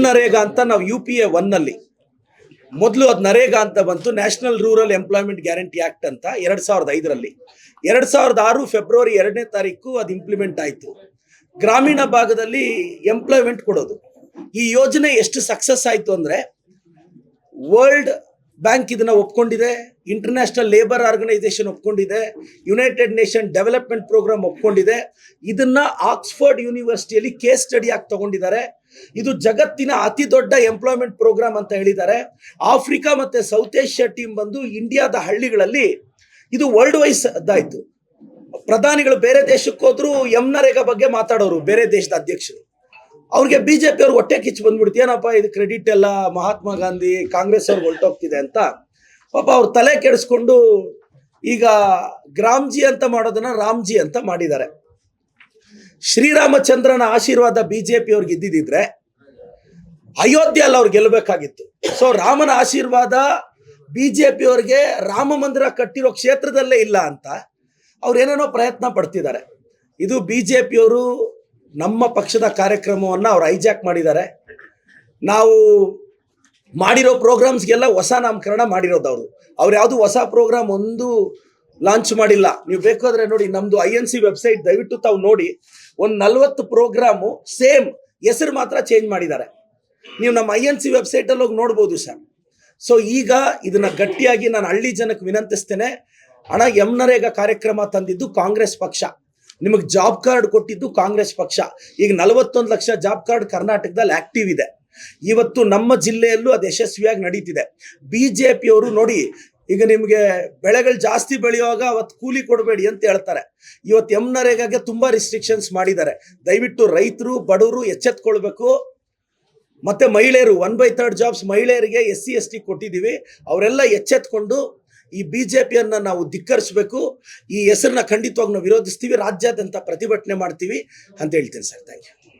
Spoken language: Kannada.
ನರೇಗಾ ಅಂತ ನಾವು UPA 1 ಮೊದಲು ಅದು ನರೇಗಾ ಅಂತ ಬಂತು, national rural employment guarantee act ಅಂತ 2005ರಲ್ಲಿ. 2006 ಫೆಬ್ರವರಿ 2ನೇ ತಾರೀಕು ಅದು ಇಂಪ್ಲಿಮೆಂಟ್ ಆಯಿತು. ಗ್ರಾಮೀಣ ಭಾಗದಲ್ಲಿ ಎಂಪ್ಲಾಯ್ಮೆಂಟ್ ಕೊಡೋದು. ಈ ಯೋಜನೆ ಎಷ್ಟು ಸಕ್ಸಸ್ ಆಯಿತು ಅಂದರೆ, ವರ್ಲ್ಡ್ ಬ್ಯಾಂಕ್ ಇದನ್ನ ಒಪ್ಕೊಂಡಿದೆ, ಇಂಟರ್ನ್ಯಾಷನಲ್ ಲೇಬರ್ ಆರ್ಗನೈಸೇಷನ್ ಒಪ್ಕೊಂಡಿದೆ, ಯುನೈಟೆಡ್ ನೇಷನ್ ಡೆವಲಪ್ಮೆಂಟ್ ಪ್ರೋಗ್ರಾಮ್ ಒಪ್ಕೊಂಡಿದೆ. ಇದನ್ನ ಆಕ್ಸ್ಫರ್ಡ್ ಯೂನಿವರ್ಸಿಟಿಯಲ್ಲಿ ಕೇಸ್ ಸ್ಟಡಿ ಆಗಿ ತಗೊಂಡಿದ್ದಾರೆ. ಇದು ಜಗತ್ತಿನ ಅತಿ ದೊಡ್ಡ ಎಂಪ್ಲಾಯ್ಮೆಂಟ್ ಪ್ರೋಗ್ರಾಮ್ ಅಂತ ಹೇಳಿದ್ದಾರೆ. ಆಫ್ರಿಕಾ ಮತ್ತೆ ಸೌತ್ ಏಷ್ಯಾ ಟೀಮ್ ಬಂದು ಇಂಡಿಯಾದ ಹಳ್ಳಿಗಳಲ್ಲಿ ಇದು ವರ್ಲ್ಡ್ ವೈಸ್ ಅದಾಯ್ತು. ಪ್ರಧಾನಿಗಳು ಬೇರೆ ದೇಶಕ್ಕೆ ಹೋದ್ರು ನರೇಗಾ ಬಗ್ಗೆ ಮಾತಾಡೋರು, ಬೇರೆ ದೇಶದ ಅಧ್ಯಕ್ಷರು. ಅವ್ರಿಗೆ BJP ಅವ್ರು ಹೊಟ್ಟೆ ಕಿಚ್ಚು ಬಂದ್ಬಿಡ್ತು, ಏನಪ್ಪ ಇದು ಕ್ರೆಡಿಟ್ ಎಲ್ಲ ಮಹಾತ್ಮ ಗಾಂಧಿ ಕಾಂಗ್ರೆಸ್ ಅವ್ರಿಗೆ ಹೊರಟೋಗ್ತಿದೆ ಅಂತ. ಪಾಪ ಅವ್ರು ತಲೆ ಕೆಡಿಸ್ಕೊಂಡು ಈಗ ಗ್ರಾಮ್ಜಿ ಅಂತ ಮಾಡೋದನ್ನ ರಾಮ್ಜಿ ಅಂತ ಮಾಡಿದ್ದಾರೆ. ಶ್ರೀರಾಮಚಂದ್ರನ ಆಶೀರ್ವಾದ BJP ಅವ್ರಿಗೆ ಇದ್ದಿದ್ರೆ ಅಯೋಧ್ಯೆ ಅಲ್ಲ ಅವ್ರು ಗೆಲ್ಲಬೇಕಾಗಿತ್ತು. ಸೊ ರಾಮನ ಆಶೀರ್ವಾದ BJP ಅವ್ರಿಗೆ ರಾಮ ಮಂದಿರ ಕಟ್ಟಿರೋ ಕ್ಷೇತ್ರದಲ್ಲೇ ಇಲ್ಲ ಅಂತ ಅವ್ರು ಏನೇನೋ ಪ್ರಯತ್ನ ಪಡ್ತಿದ್ದಾರೆ. ಇದು BJP ಅವರು ನಮ್ಮ ಪಕ್ಷದ ಕಾರ್ಯಕ್ರಮವನ್ನು ಅವ್ರು ಹೈಜಾಕ್ ಮಾಡಿದ್ದಾರೆ. ನಾವು ಮಾಡಿರೋ ಪ್ರೋಗ್ರಾಮ್ಸ್ಗೆಲ್ಲ ಹೊಸ ನಾಮಕರಣ ಮಾಡಿರೋದು ಅವ್ರು ಯಾವುದು ಹೊಸ ಪ್ರೋಗ್ರಾಮ್ ಒಂದು ಲಾಂಚ್ ಮಾಡಿಲ್ಲ. ನೀವು ಬೇಕಾದ್ರೆ ನೋಡಿ, ನಮ್ದು INC ವೆಬ್ಸೈಟ್ ದಯವಿಟ್ಟು ತಾವು ನೋಡಿ. ಒಂದು 40 ಪ್ರೋಗ್ರಾಮು ಸೇಮ್ ಹೆಸರು ಮಾತ್ರ ಚೇಂಜ್ ಮಾಡಿದ್ದಾರೆ. ನೀವು ನಮ್ಮ INC ವೆಬ್ಸೈಟಲ್ಲಿ ಹೋಗಿ ನೋಡ್ಬೋದು ಸರ್. ಸೊ ಈಗ ಇದನ್ನ ಗಟ್ಟಿಯಾಗಿ ನಾನು ಹಳ್ಳಿ ಜನಕ್ಕೆ ವಿನಂತಿಸ್ತೇನೆ. ಹಣ ನರೇಗಾ ಕಾರ್ಯಕ್ರಮ ತಂದಿದ್ದು ಕಾಂಗ್ರೆಸ್ ಪಕ್ಷ, ನಿಮಗೆ ಜಾಬ್ ಕಾರ್ಡ್ ಕೊಟ್ಟಿದ್ದು ಕಾಂಗ್ರೆಸ್ ಪಕ್ಷ. ಈಗ 41 ಲಕ್ಷ ಜಾಬ್ ಕಾರ್ಡ್ ಕರ್ನಾಟಕದಲ್ಲಿ ಆಕ್ಟಿವ್ ಇದೆ. ಇವತ್ತು ನಮ್ಮ ಜಿಲ್ಲೆಯಲ್ಲೂ ಅದು ಯಶಸ್ವಿಯಾಗಿ ನಡೀತಿದೆ. BJP ಅವರು ನೋಡಿ, ಈಗ ನಿಮಗೆ ಬೆಳೆಗಳು ಜಾಸ್ತಿ ಬೆಳೆಯುವಾಗ ಅವತ್ತು ಕೂಲಿ ಕೊಡಬೇಡಿ ಅಂತ ಹೇಳ್ತಾರೆ. ಇವತ್ತು ನರೇಗಾಗೆ ತುಂಬಾ ರಿಸ್ಟ್ರಿಕ್ಷನ್ಸ್ ಮಾಡಿದ್ದಾರೆ. ದಯವಿಟ್ಟು ರೈತರು ಬಡವರು ಎಚ್ಚೆತ್ಕೊಳ್ಬೇಕು. ಮತ್ತೆ ಮಹಿಳೆಯರು 1/3 ಜಾಬ್ಸ್ ಮಹಿಳೆಯರಿಗೆ SC ST ಕೊಟ್ಟಿದ್ದೀವಿ. ಅವರೆಲ್ಲ ಎಚ್ಚೆತ್ಕೊಂಡು ಈ BJPಯನ್ನ ನಾವು ಧಿಕ್ಕರಿಸಬೇಕು. ಈ ಹೆಸರನ್ನ ಖಂಡಿತವಾಗಿ ನಾವು ವಿರೋಧಿಸ್ತೀವಿ. ರಾಜ್ಯಾದ್ಯಂತ ಪ್ರತಿಭಟನೆ ಮಾಡ್ತೀವಿ ಅಂತ ಹೇಳ್ತೀನಿ ಸರ್. Thank you.